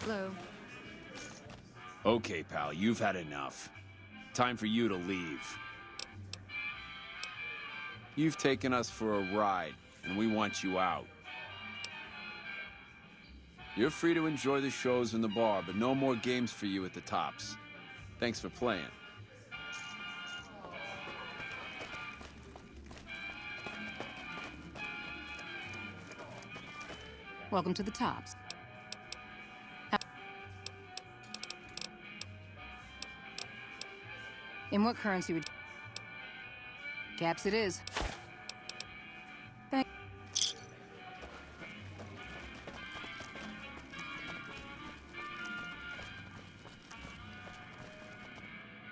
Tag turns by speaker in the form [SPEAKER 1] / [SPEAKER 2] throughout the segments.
[SPEAKER 1] Hello.
[SPEAKER 2] Okay, pal, you've had enough. Time for you to leave. You've taken us for a ride, and we want you out. You're free to enjoy the shows in the bar, but no more games for you at the Tops. Thanks for playing.
[SPEAKER 1] Welcome to the Tops. In what currency would... Caps it is. Thank...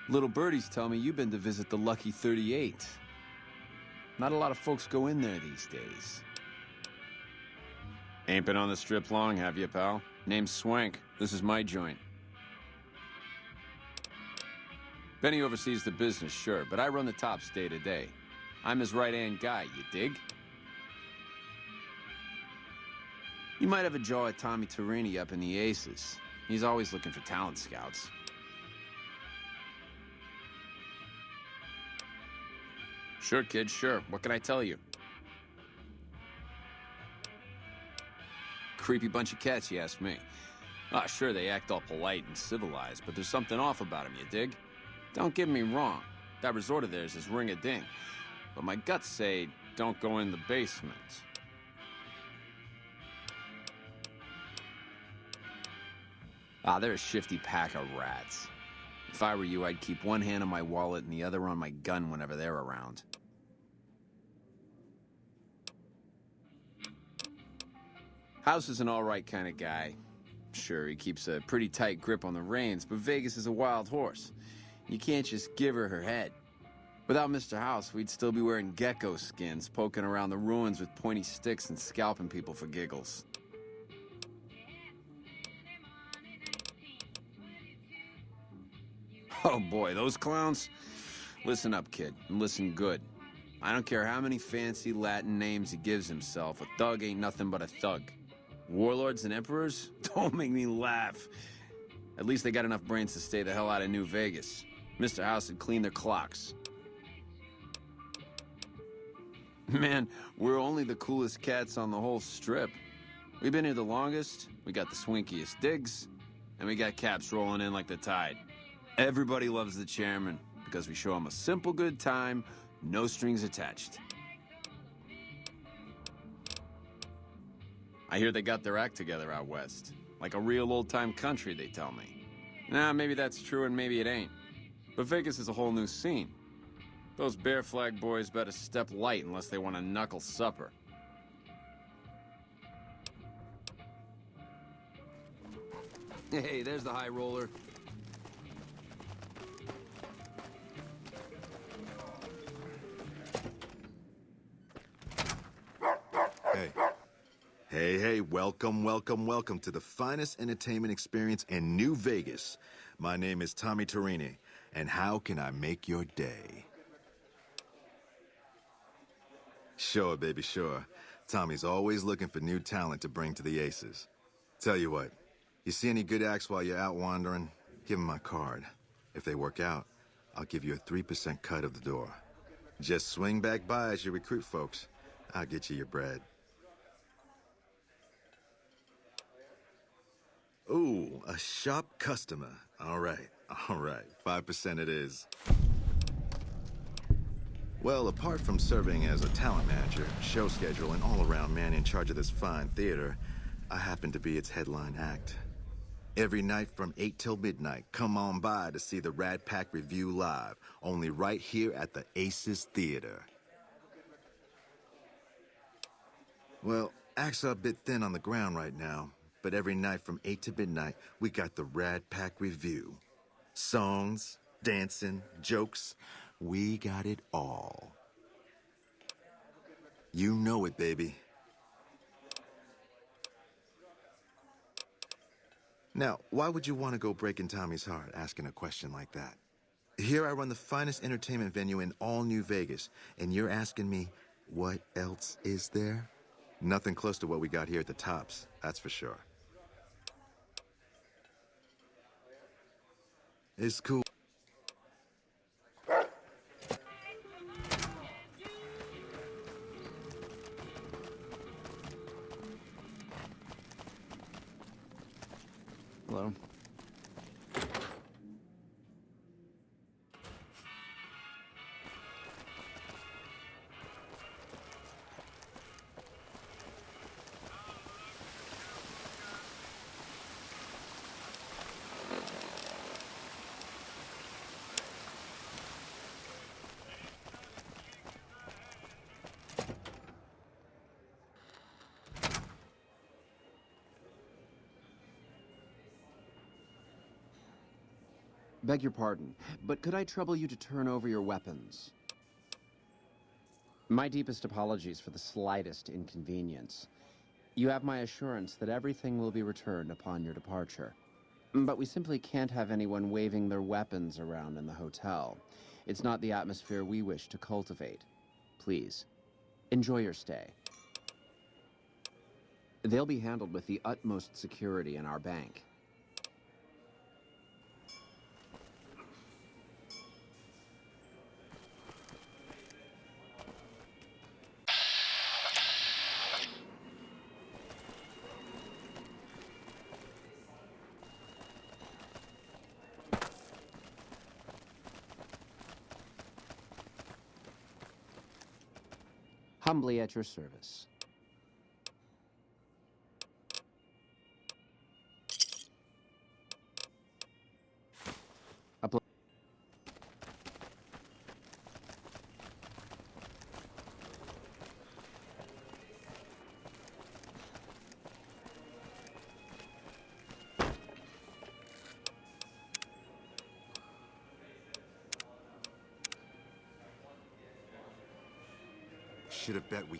[SPEAKER 2] Little birdies tell me you've been to visit the Lucky 38. Not a lot of folks go in there these days. Ain't been on the strip long, have you, pal? Name's Swank. This is my joint. Benny oversees the business, sure, but I run the Tops day to day. I'm his right-hand guy, you dig? You might have a jaw at Tommy Torini up in the Aces. He's always looking for talent scouts. Sure, kid, sure. What can I tell you? Creepy bunch of cats, you ask me. Ah, sure, they act all polite and civilized, but there's something off about them, you dig? Don't get me wrong. That resort of theirs is ring-a-ding. But my guts say, don't go in the basement. Ah, they're a shifty pack of rats. If I were you, I'd keep one hand on my wallet and the other on my gun whenever they're around. House is an all-right kind of guy. Sure, he keeps a pretty tight grip on the reins, but Vegas is a wild horse. You can't just give her head. Without Mr. House, we'd still be wearing gecko skins, poking around the ruins with pointy sticks and scalping people for giggles. Oh boy, those clowns? Listen up, kid, and listen good. I don't care how many fancy Latin names he gives himself, a thug ain't nothing but a thug. Warlords and emperors? Don't make me laugh. At least they got enough brains to stay the hell out of New Vegas. Mr. House had cleaned their clocks. Man, we're only the coolest cats on the whole strip. We've been here the longest, we got the swinkiest digs, and we got caps rolling in like the tide. Everybody loves the chairman because we show him a simple good time, no strings attached. I hear they got their act together out west. Like a real old-time country, they tell me. Nah, maybe that's true and maybe it ain't. But Vegas is a whole new scene. Those Bear Flag boys better step light unless they want a knuckle supper. Hey, there's the high roller.
[SPEAKER 3] Hey, welcome to the finest entertainment experience in New Vegas. My name is Tommy Torini, and how can I make your day? Sure, baby, sure. Tommy's always looking for new talent to bring to the Aces. Tell you what, you see any good acts while you're out wandering, give them my card. If they work out, I'll give you a 3% cut of the door. Just swing back by as you recruit folks. I'll get you your bread. Ooh, a sharp customer. All right. 5% it is. Well, apart from serving as a talent manager, show schedule, and all-around man in charge of this fine theater, I happen to be its headline act. Every night from 8 till midnight, come on by to see the Rat Pack Review live, only right here at the Aces Theater. Well, acts are a bit thin on the ground right now, but every night from 8 to midnight, we got the Rat Pack Review. Songs, dancing, jokes, we got it all. You know it, baby. Now, why would you want to go breaking Tommy's heart asking a question like that? Here I run the finest entertainment venue in all New Vegas, and you're asking me, what else is there? Nothing close to what we got here at the Tops, that's for sure. It's cool.
[SPEAKER 2] Hello.
[SPEAKER 4] Beg your pardon, but could I trouble you to turn over your weapons? My deepest apologies for the slightest inconvenience. You have my assurance that everything will be returned upon your departure. But we simply can't have anyone waving their weapons around in the hotel. It's not the atmosphere we wish to cultivate. Please, enjoy your stay. They'll be handled with the utmost security in our bank. Humbly at your service.
[SPEAKER 3] Should have bet we...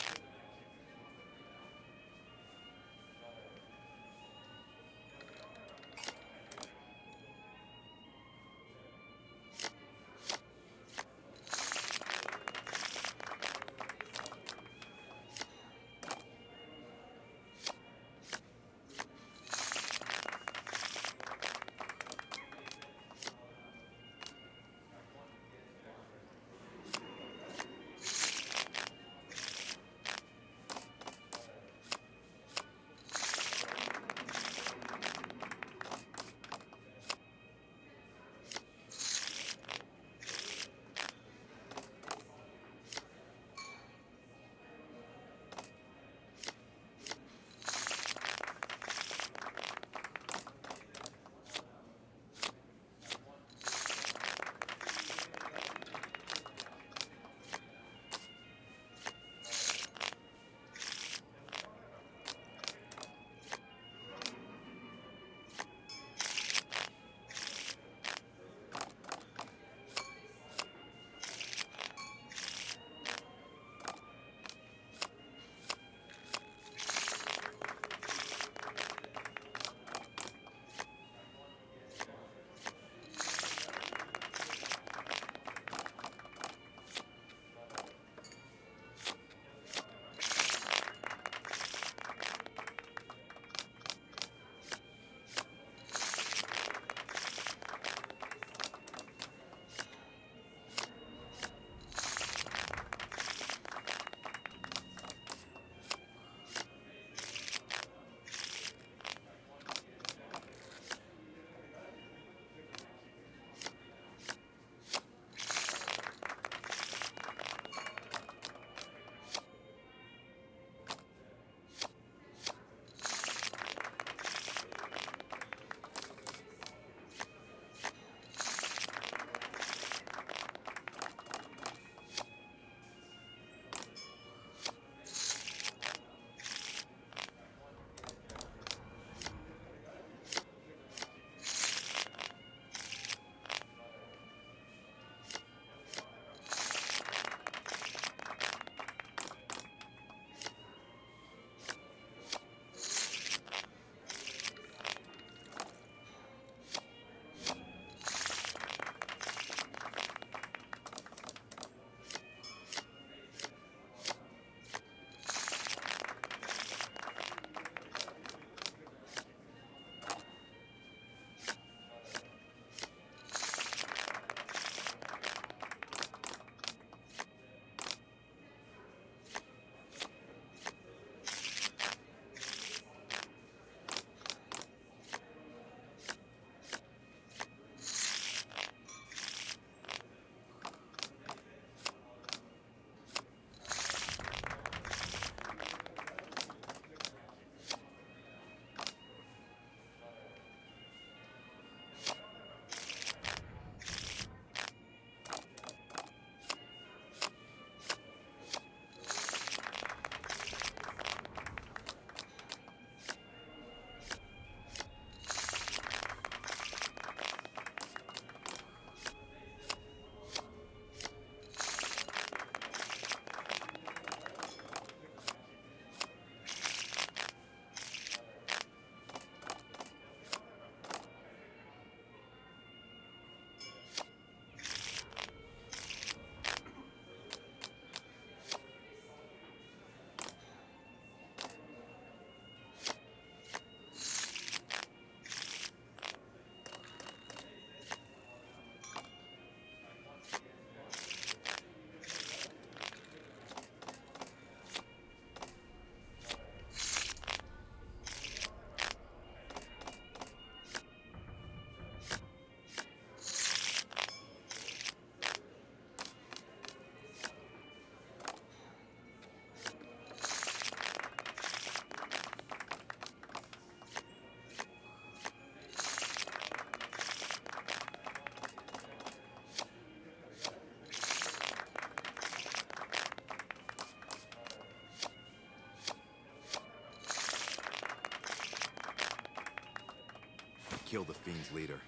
[SPEAKER 3] kill the Fiend's leader.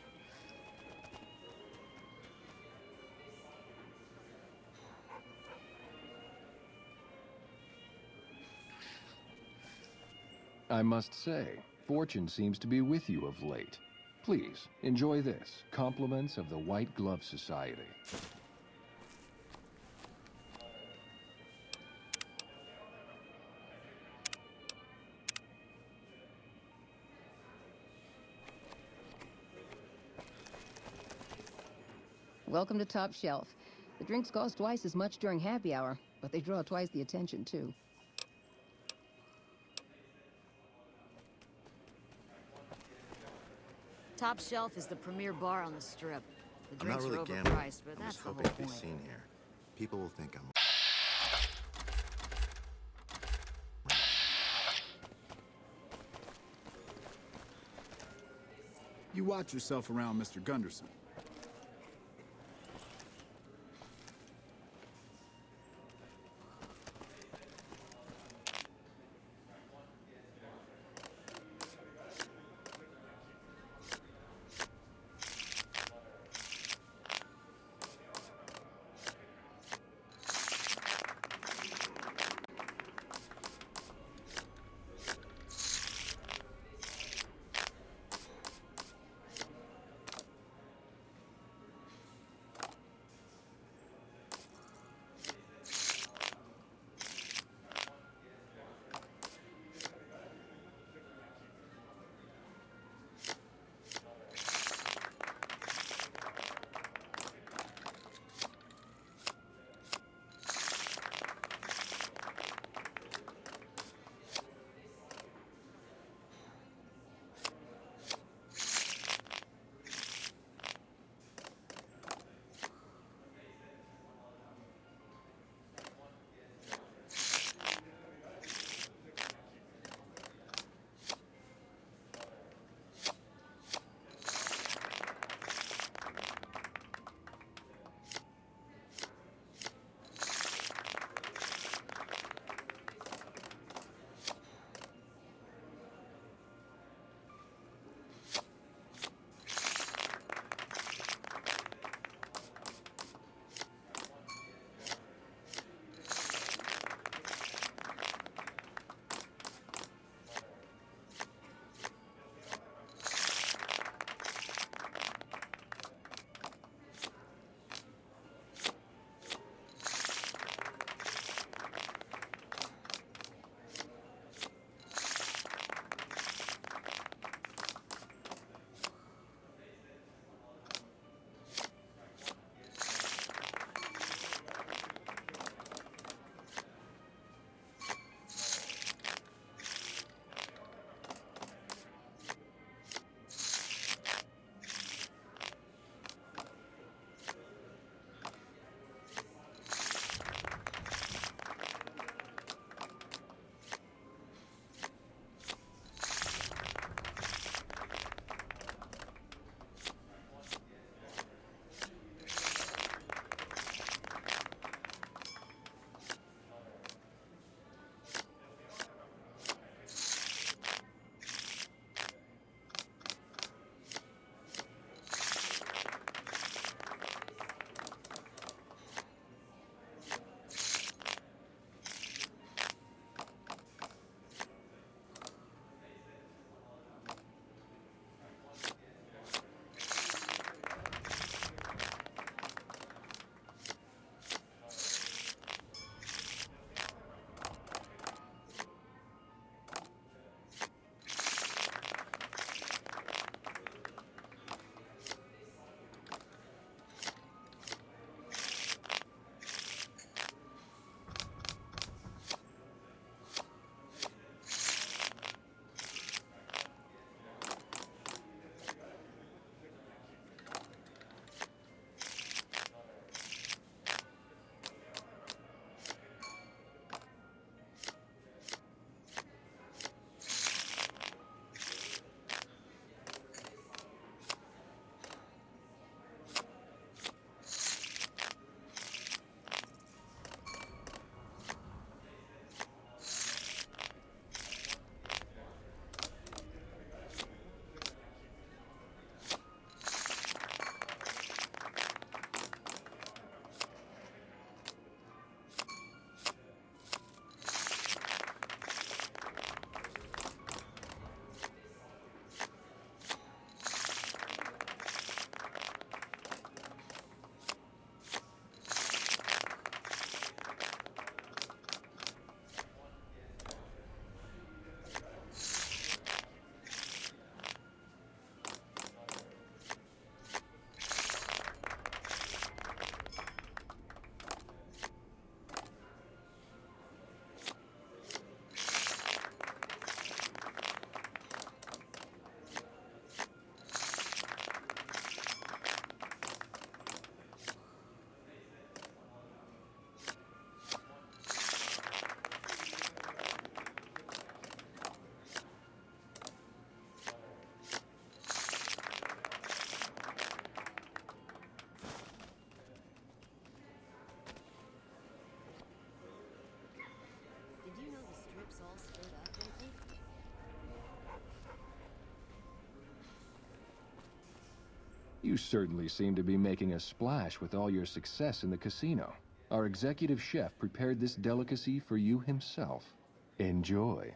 [SPEAKER 5] I must say, fortune seems to be with you of late. Please, enjoy this. Compliments of the White Glove Society.
[SPEAKER 1] Welcome to Top Shelf. The drinks cost twice as much during happy hour, but they draw twice the attention, too.
[SPEAKER 6] Top Shelf is the premier bar on the Strip. The
[SPEAKER 3] I'm not
[SPEAKER 6] drinks
[SPEAKER 3] really
[SPEAKER 6] are
[SPEAKER 3] gambling.
[SPEAKER 6] overpriced, but
[SPEAKER 3] I'm
[SPEAKER 6] that's
[SPEAKER 3] just
[SPEAKER 6] the whole
[SPEAKER 3] hoping to be
[SPEAKER 6] point.
[SPEAKER 3] seen here. People will think I'm...
[SPEAKER 7] You watch yourself around Mr. Gunderson.
[SPEAKER 5] You certainly seem to be making a splash with all your success in the casino. Our executive chef prepared this delicacy for you himself. Enjoy.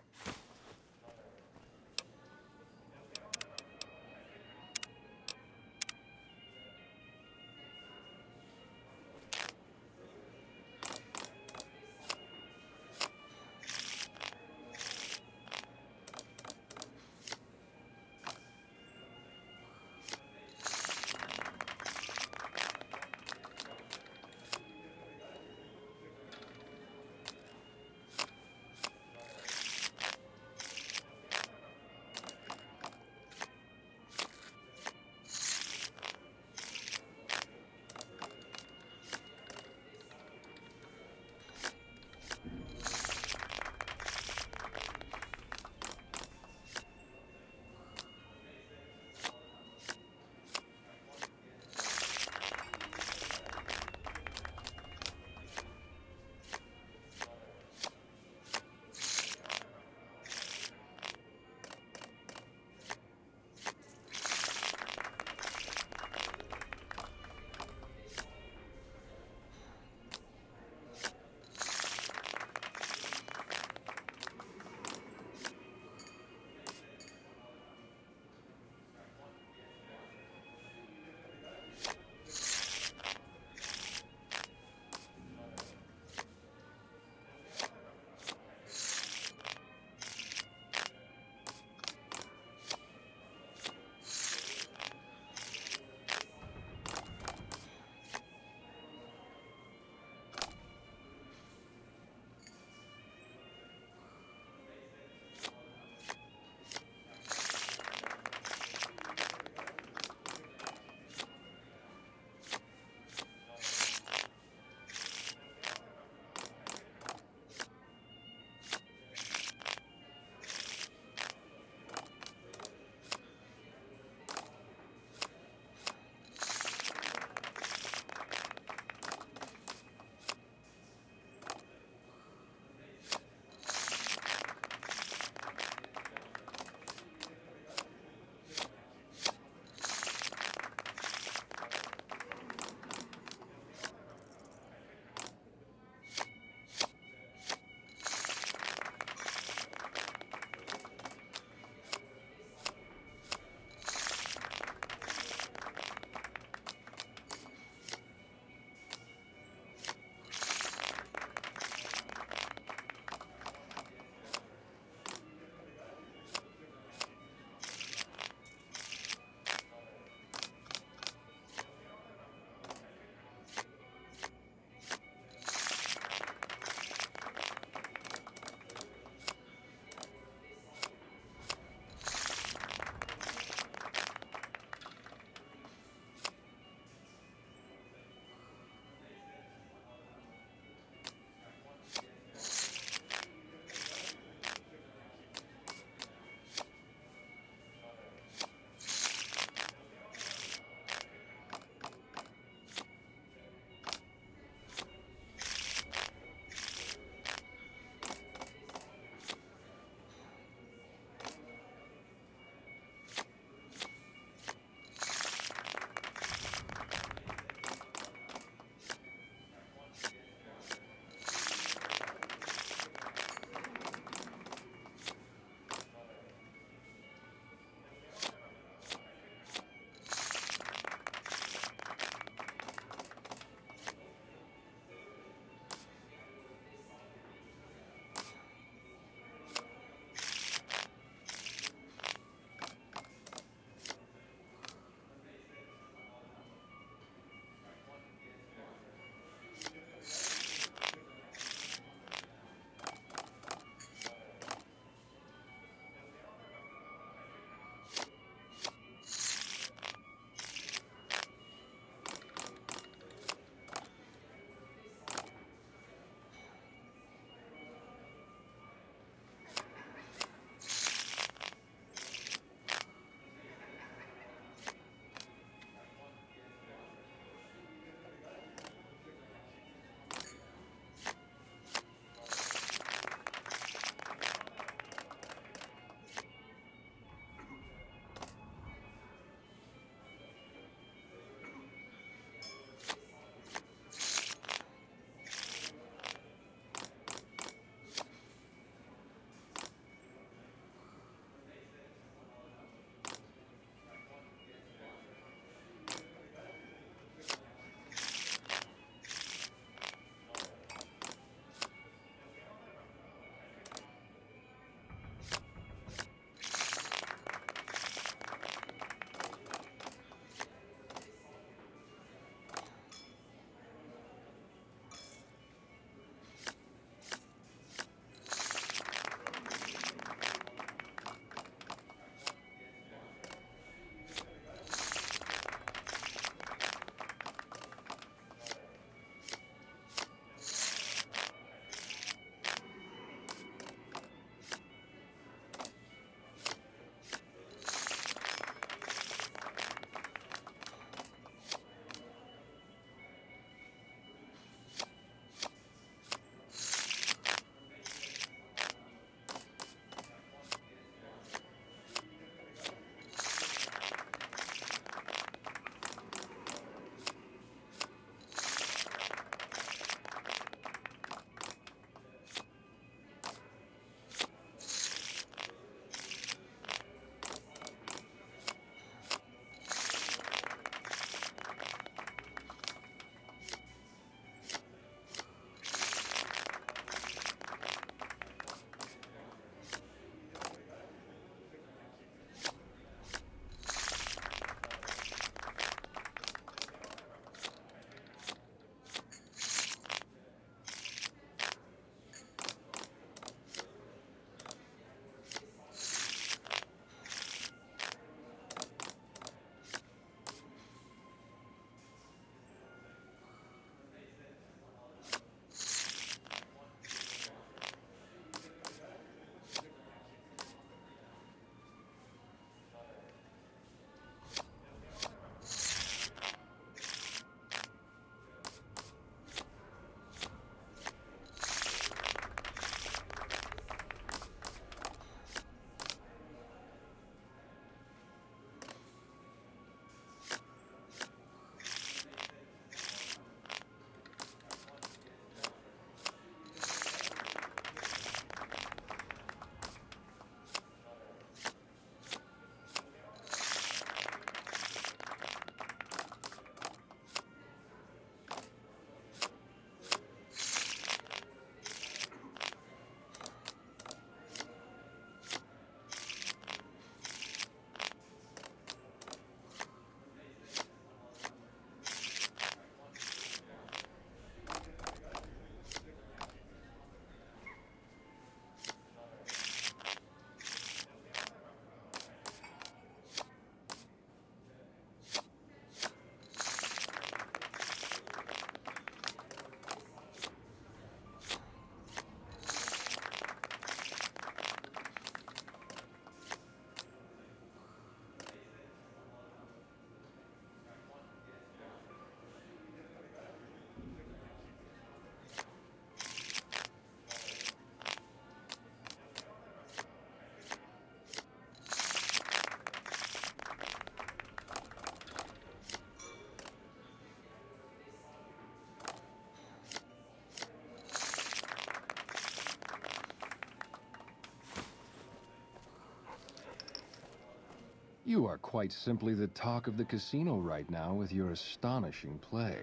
[SPEAKER 5] You are quite simply the talk of the casino right now with your astonishing play.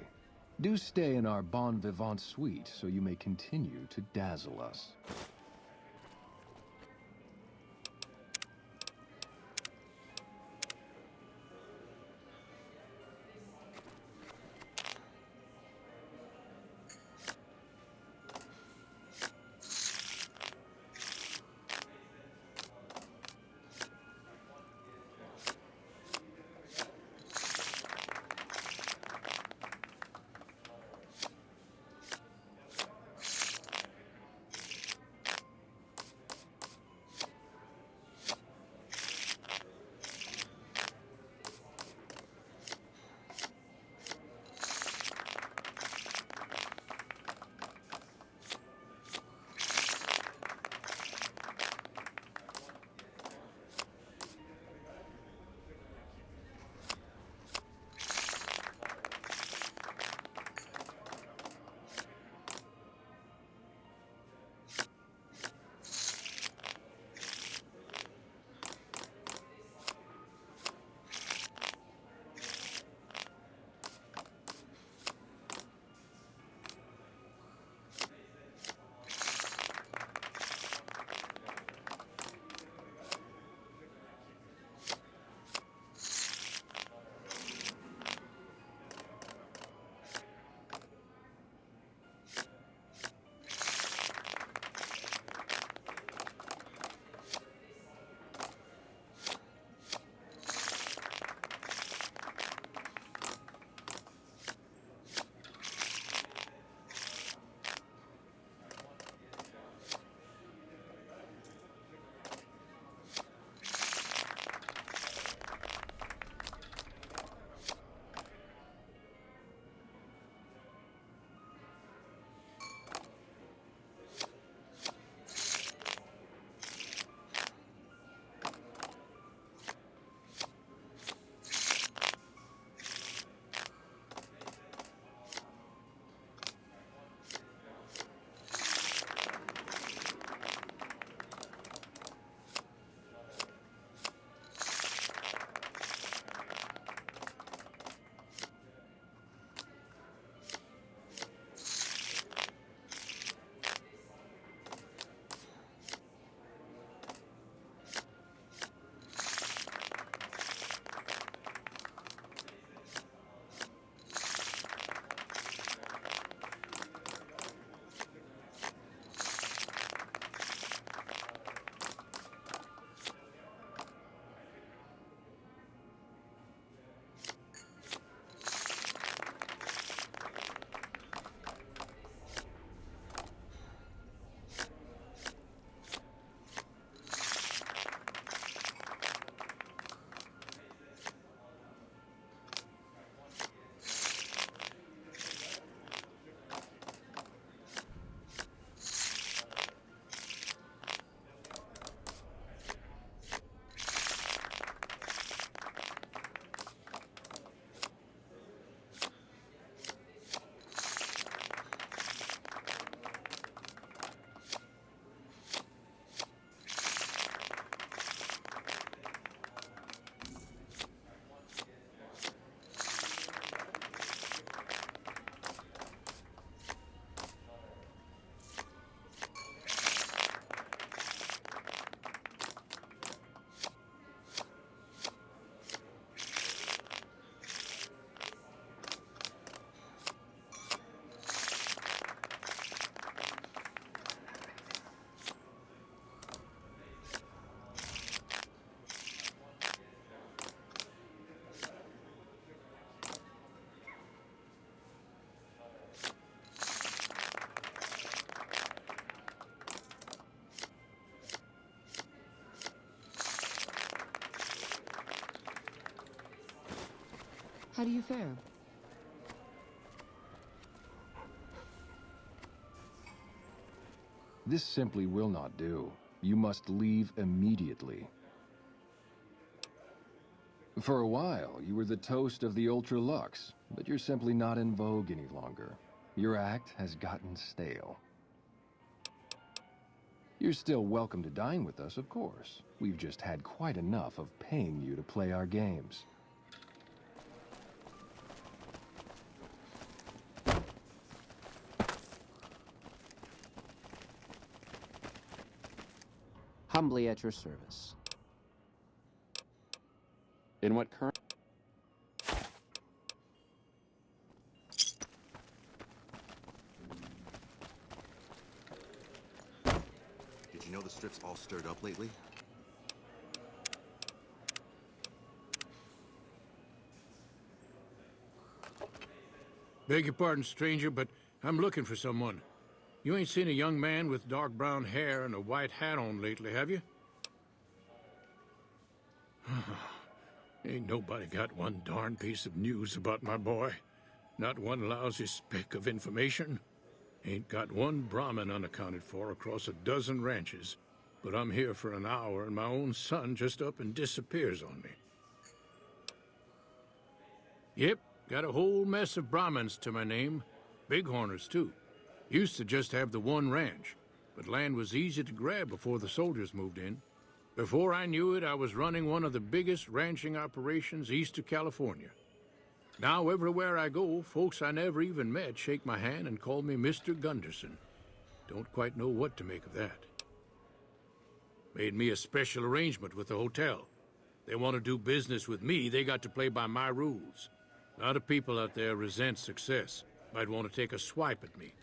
[SPEAKER 5] Do stay in our bon vivant suite so you may continue to dazzle us.
[SPEAKER 1] How do you fare?
[SPEAKER 5] This simply will not do. You must leave immediately. For a while, you were the toast of the ultra luxe, but you're simply not in vogue any longer. Your act has gotten stale. You're still welcome to dine with us, of course. We've just had quite enough of paying you to play our games.
[SPEAKER 4] Humbly at your service. In what current...
[SPEAKER 3] Did you know the strip's all stirred up lately?
[SPEAKER 8] Beg your pardon, stranger, but I'm looking for someone. You ain't seen a young man with dark brown hair and a white hat on lately, have you? Ain't nobody got one darn piece of news about my boy. Not one lousy speck of information. Ain't got one Brahmin unaccounted for across a dozen ranches. But I'm here for an hour and my own son just up and disappears on me. Yep, got a whole mess of Brahmins to my name. Bighorners, too. Used to just have the one ranch, but land was easy to grab before the soldiers moved in. Before I knew it, I was running one of the biggest ranching operations east of California. Now, everywhere I go, folks I never even met shake my hand and call me Mr. Gunderson. Don't quite know what to make of that. Made me a special arrangement with the hotel. They want to do business with me, they got to play by my rules. A lot of people out there resent success, might want to take a swipe at me.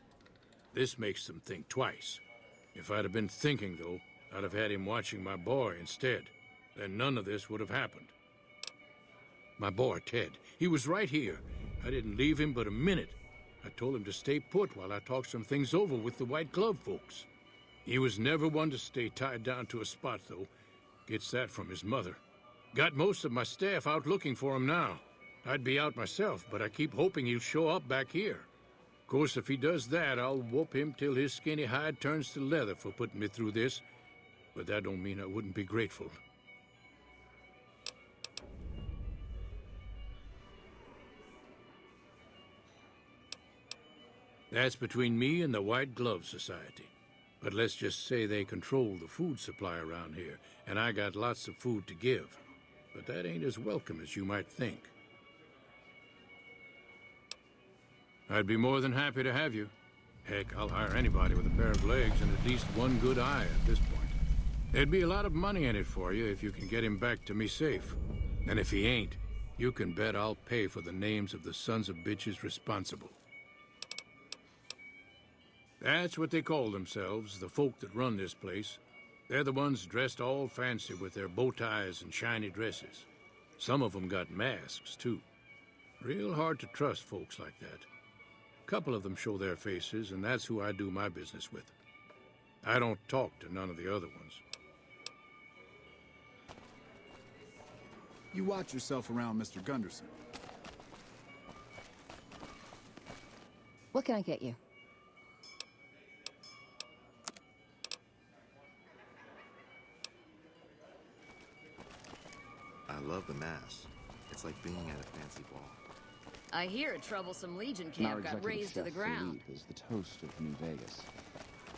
[SPEAKER 8] This makes them think twice. If I'd have been thinking, though, I'd have had him watching my boy instead. Then none of this would have happened. My boy, Ted, he was right here. I didn't leave him but a minute. I told him to stay put while I talked some things over with the White Glove folks. He was never one to stay tied down to a spot, though. Gets that from his mother. Got most of my staff out looking for him now. I'd be out myself, but I keep hoping he'll show up back here. Of course, if he does that, I'll whoop him till his skinny hide turns to leather for putting me through this. But that don't mean I wouldn't be grateful. That's between me and the White Glove Society. But let's just say they control the food supply around here, and I got lots of food to give. But that ain't as welcome as you might think. I'd be more than happy to have you. Heck, I'll hire anybody with a pair of legs and at least one good eye at this point. There'd be a lot of money in it for you if you can get him back to me safe. And if he ain't, you can bet I'll pay for the names of the sons of bitches responsible. That's what they call themselves, the folk that run this place. They're the ones dressed all fancy with their bow ties and shiny dresses. Some of them got masks, too. Real hard to trust folks like that. A couple of them show their faces, and that's who I do my business with. I don't talk to none of the other ones.
[SPEAKER 7] You watch yourself around Mr. Gunderson.
[SPEAKER 1] What can I get you?
[SPEAKER 3] I love the mass. It's like being at a fancy ball.
[SPEAKER 6] I hear a troublesome Legion
[SPEAKER 4] And our
[SPEAKER 6] camp got
[SPEAKER 4] executive
[SPEAKER 6] razed to the
[SPEAKER 4] chef,
[SPEAKER 6] ground.
[SPEAKER 4] Philippe, is the toast of New Vegas.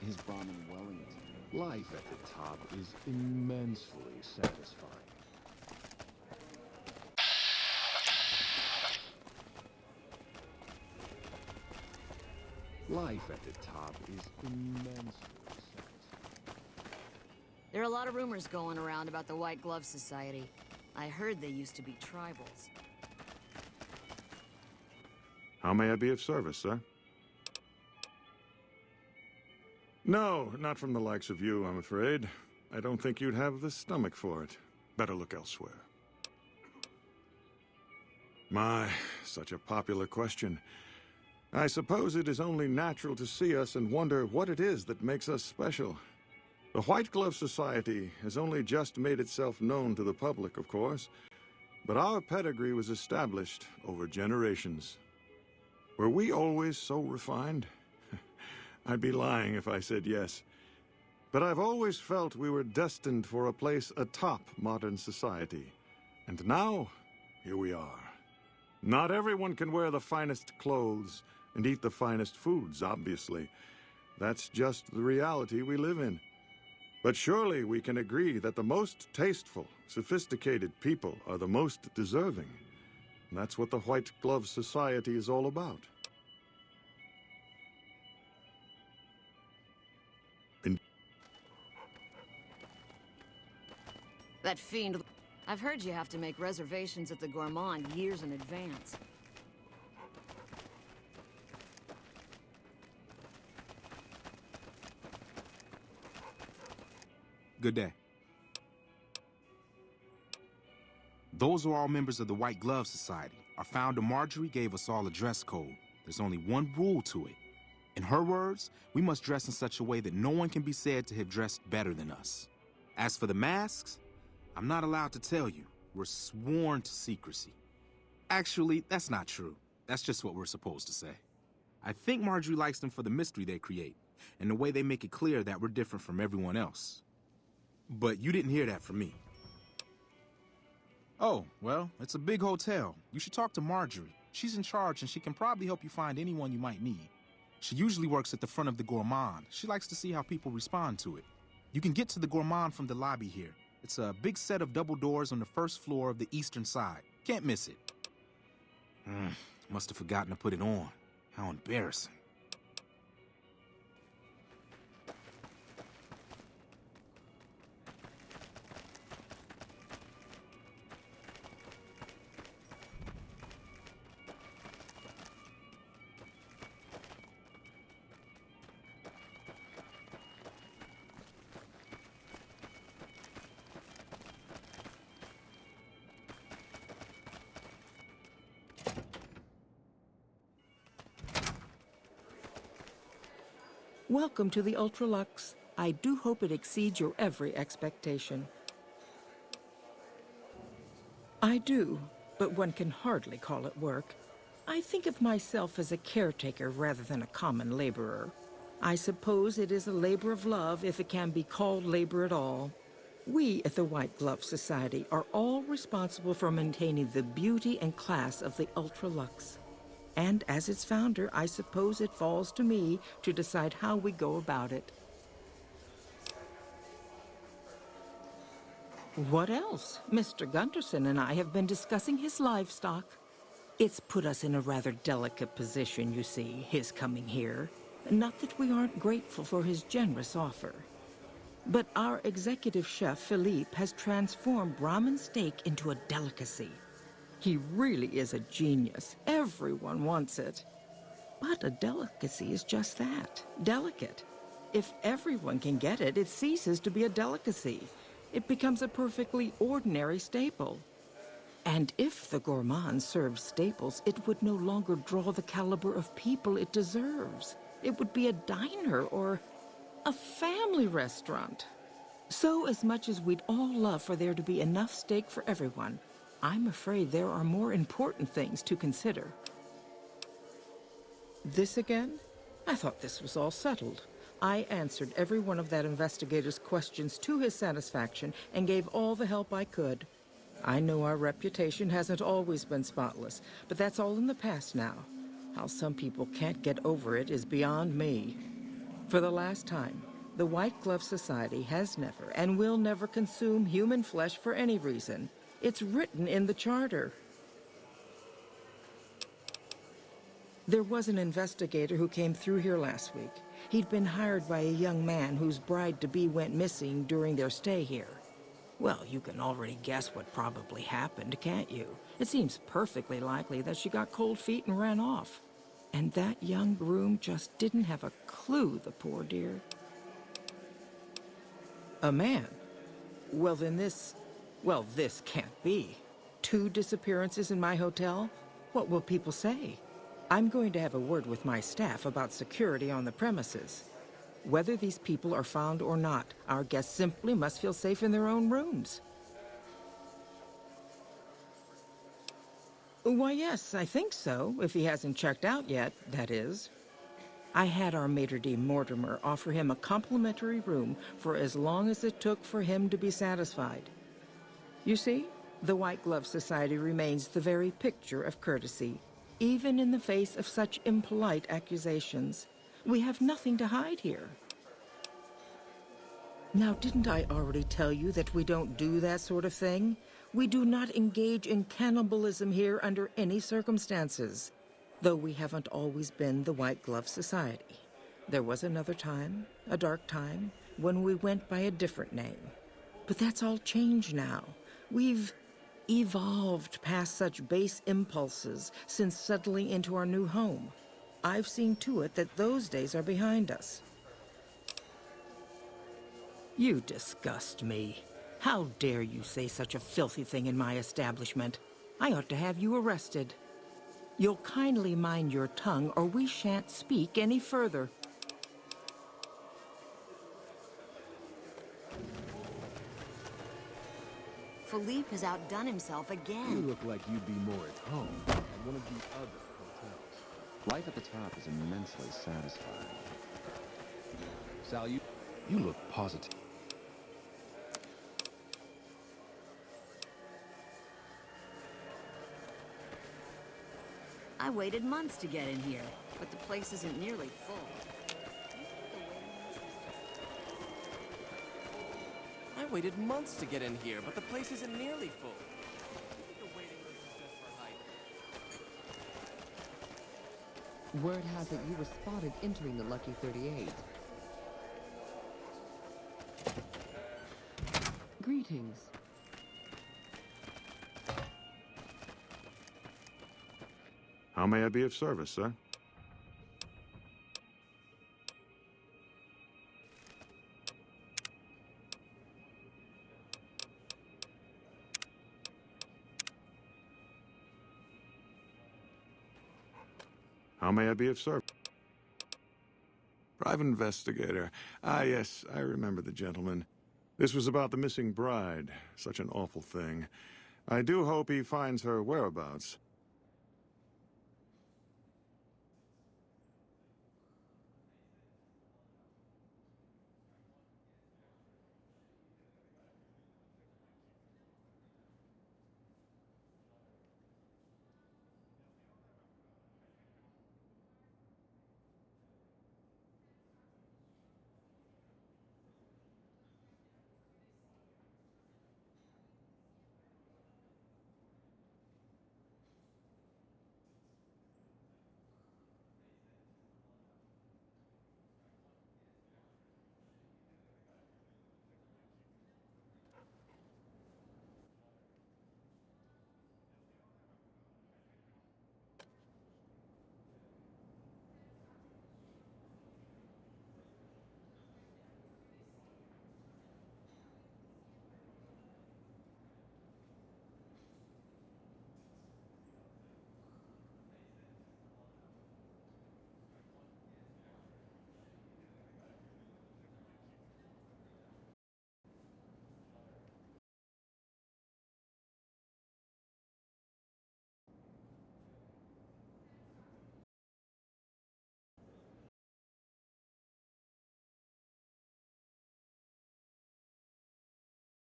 [SPEAKER 4] His Brahmin Wellington.
[SPEAKER 5] Life at the top is immensely satisfying. Life at the top is immensely satisfying.
[SPEAKER 6] There are a lot of rumors going around about the White Glove Society. I heard they used to be tribals.
[SPEAKER 9] How may I be of service, sir? No, not from the likes of you, I'm afraid. I don't think you'd have the stomach for it. Better look elsewhere. My, such a popular question. I suppose it is only natural to see us and wonder what it is that makes us special. The White Glove Society has only just made itself known to the public, of course, but our pedigree was established over generations. Were we always so refined? I'd be lying if I said yes. But I've always felt we were destined for a place atop modern society. And now, here we are. Not everyone can wear the finest clothes and eat the finest foods, obviously. That's just the reality we live in. But surely we can agree that the most tasteful, sophisticated people are the most deserving. And that's what the White Glove Society is all about.
[SPEAKER 6] That fiend... I've heard you have to make reservations at the Gourmand years in advance.
[SPEAKER 10] Good day. Those are all members of the White Glove Society. Our founder, Marjorie, gave us all a dress code. There's only one rule to it. In her words, we must dress in such a way that no one can be said to have dressed better than us. As for the masks, I'm not allowed to tell you. We're sworn to secrecy. Actually, that's not true. That's just what we're supposed to say. I think Marjorie likes them for the mystery they create, and the way they make it clear that we're different from everyone else. But you didn't hear that from me. Oh, well, it's a big hotel. You should talk to Marjorie. She's in charge, and she can probably help you find anyone you might need. She usually works at the front of the Gourmand. She likes to see how people respond to it. You can get to the Gourmand from the lobby here. It's a big set of double doors on the first floor of the eastern side. Can't miss it. Must have forgotten to put it on. How embarrassing.
[SPEAKER 11] Welcome to the Ultralux. I do hope it exceeds your every expectation. I do, but one can hardly call it work. I think of myself as a caretaker rather than a common laborer. I suppose it is a labor of love if it can be called labor at all. We at the White Glove Society are all responsible for maintaining the beauty and class of the Ultralux. And as its founder, I suppose it falls to me to decide how we go about it. What else? Mr. Gunderson and I have been discussing his livestock. It's put us in a rather delicate position, you see, his coming here. Not that we aren't grateful for his generous offer. But our executive chef, Philippe, has transformed Brahmin steak into a delicacy. He really is a genius. Everyone wants it. But a delicacy is just that, delicate. If everyone can get it, it ceases to be a delicacy. It becomes a perfectly ordinary staple. And if the Gourmand served staples, it would no longer draw the caliber of people it deserves. It would be a diner or a family restaurant. So as much as we'd all love for there to be enough steak for everyone, I'm afraid there are more important things to consider. This again? I thought this was all settled. I answered every one of that investigator's questions to his satisfaction and gave all the help I could. I know our reputation hasn't always been spotless, but that's all in the past now. How some people can't get over it is beyond me. For the last time, the White Glove Society has never and will never consume human flesh for any reason. It's written in the charter. There was an investigator who came through here last week. He'd been hired by a young man whose bride-to-be went missing during their stay here. Well, you can already guess what probably happened, can't you? It seems perfectly likely that she got cold feet and ran off. And that young groom just didn't have a clue, the poor dear. A man? Well, then this can't be. 2 disappearances in my hotel? What will people say? I'm going to have a word with my staff about security on the premises. Whether these people are found or not, our guests simply must feel safe in their own rooms. Why, yes, I think so, if he hasn't checked out yet, that is. I had our maitre d' Mortimer offer him a complimentary room for as long as it took for him to be satisfied. You see, the White Glove Society remains the very picture of courtesy, even in the face of such impolite accusations. We have nothing to hide here. Now, didn't I already tell you that we don't do that sort of thing? We do not engage in cannibalism here under any circumstances. Though we haven't always been the White Glove Society. There was another time, a dark time, when we went by a different name. But that's all changed now. We've evolved past such base impulses since settling into our new home. I've seen to it that those days are behind us. You disgust me. How dare you say such a filthy thing in my establishment? I ought to have you arrested. You'll kindly mind your tongue, or we shan't speak any further.
[SPEAKER 6] Philippe has outdone himself
[SPEAKER 5] You
[SPEAKER 6] again.
[SPEAKER 5] look like you'd be more at home at one of the other hotels.
[SPEAKER 4] Life at the top is immensely satisfying.
[SPEAKER 5] Sal, you look positive.
[SPEAKER 6] I waited months to get in here, but the place isn't nearly full.
[SPEAKER 12] I waited months to get in here, but the place isn't nearly full.
[SPEAKER 13] Word has it you were spotted entering the Lucky 38. Greetings.
[SPEAKER 9] How may I be of service, sir? How may I be of service? Private investigator. Ah, yes, I remember the gentleman. This was about the missing bride. Such an awful thing. I do hope he finds her whereabouts.